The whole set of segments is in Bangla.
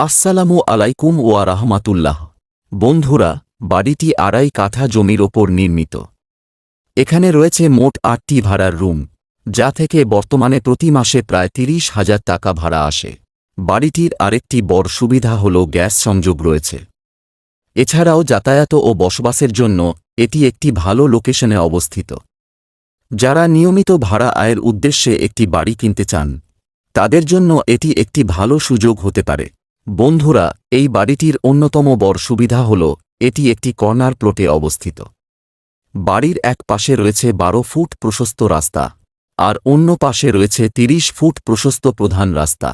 আসসালামু আলাইকুম ওয়া রাহমাতুল্লাহ। বন্ধুরা, বাড়িটি ২.৫ কাঠা জমির ওপর নির্মিত। এখানে রয়েছে মোট ৮টি ভাড়ার রুম, যা থেকে বর্তমানে প্রতি মাসে প্রায় ৩০,০০০ টাকা ভাড়া আসে। বাড়িটির আরেকটি বড় সুবিধা হল গ্যাস সংযোগ রয়েছে। এছাড়াও যাতায়াত ও বসবাসের জন্য এটি একটি ভালো লোকেশনে অবস্থিত। যারা নিয়মিত ভাড়া আয়ের উদ্দেশ্যে একটি বাড়ি কিনতে চান, তাদের জন্য এটি একটি ভালো সুযোগ হতে পারে। বন্ধুরা, এই বাড়িটির অন্যতম বড় সুবিধা হল এটি একটি কর্নার প্লটে অবস্থিত। বাড়ির এক পাশে রয়েছে ১২ ফুট প্রশস্ত রাস্তা, আর অন্য পাশে রয়েছে ৩০ ফুট প্রশস্ত প্রধান রাস্তা।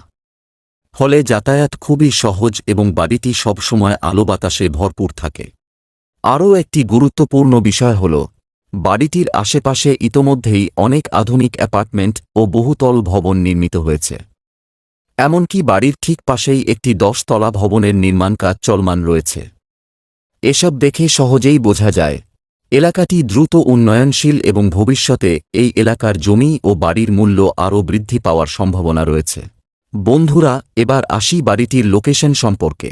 ফলে যাতায়াত খুবই সহজ এবং বাড়িটি সবসময় আলো বাতাসে ভরপুর থাকে। আরও একটি গুরুত্বপূর্ণ বিষয় হল বাড়িটির আশেপাশে ইতোমধ্যেই অনেক আধুনিক অ্যাপার্টমেন্ট ও বহুতল ভবন নির্মিত হয়েছে। এমনকি বাড়ির ঠিক পাশেই একটি ১০ তলা ভবনের নির্মাণ কাজ চলমান রয়েছে। এসব দেখে সহজেই বোঝা যায় এলাকাটি দ্রুত উন্নয়নশীল এবং ভবিষ্যতে এই এলাকার জমি ও বাড়ির মূল্য আরও বৃদ্ধি পাওয়ার সম্ভাবনা রয়েছে। বন্ধুরা, এবার আসি বাড়িটির লোকেশন সম্পর্কে।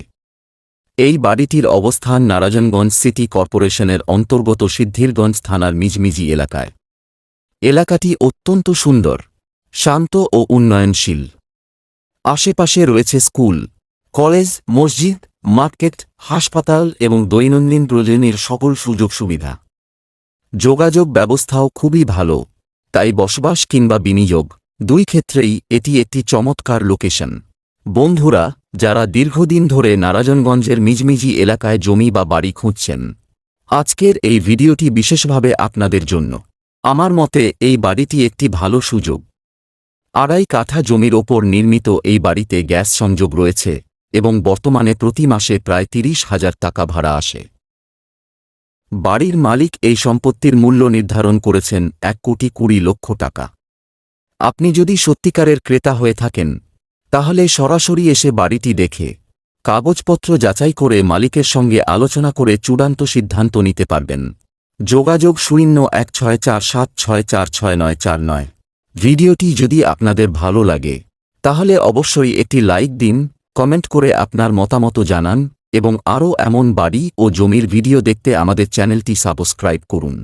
এই বাড়িটির অবস্থান নারায়ণগঞ্জ সিটি কর্পোরেশনের অন্তর্গত সিদ্ধিরগঞ্জ থানার মিজমিজি এলাকায়। এলাকাটি অত্যন্ত সুন্দর, শান্ত ও উন্নয়নশীল। আশেপাশে রয়েছে স্কুল, কলেজ, মসজিদ, মার্কেট, হাসপাতাল এবং দৈনন্দিন প্রয়োজনীয় সকল সুযোগ সুবিধা। যোগাযোগ ব্যবস্থাও খুবই ভালো, তাই বসবাস কিংবা বিনিয়োগ দুই ক্ষেত্রেই এটি একটি চমৎকার লোকেশন। বন্ধুরা, যারা দীর্ঘদিন ধরে নারায়ণগঞ্জের মিজমিজি এলাকায় জমি বা বাড়ি খুঁজছেন, আজকের এই ভিডিওটি বিশেষভাবে আপনাদের জন্য। আমার মতে এই বাড়িটি একটি ভালো সুযোগ। ২.৫ কাঠা জমির ওপর নির্মিত এই বাড়িতে গ্যাস সংযোগ রয়েছে এবং বর্তমানে প্রতি মাসে প্রায় ৩০,০০০ টাকা ভাড়া আসে। বাড়ির মালিক এই সম্পত্তির মূল্য নির্ধারণ করেছেন ১,২০,০০,০০০ টাকা। আপনি যদি সত্যিকারের ক্রেতা হয়ে থাকেন, তাহলে সরাসরি এসে বাড়িটি দেখে কাগজপত্র যাচাই করে মালিকের সঙ্গে আলোচনা করে চূড়ান্ত সিদ্ধান্ত নিতে পারবেন। যোগাযোগ ০১৬৪৭৬৪৬৯৪৯। ভিডিওটি যদি আপনাদের ভালো লাগে, তাহলে অবশ্যই একটি লাইক দিন, কমেন্ট করে আপনার মতামত জানান এবং আরও এমন বাড়ি ও জমির ভিডিও দেখতে আমাদের চ্যানেলটি সাবস্ক্রাইব করুন।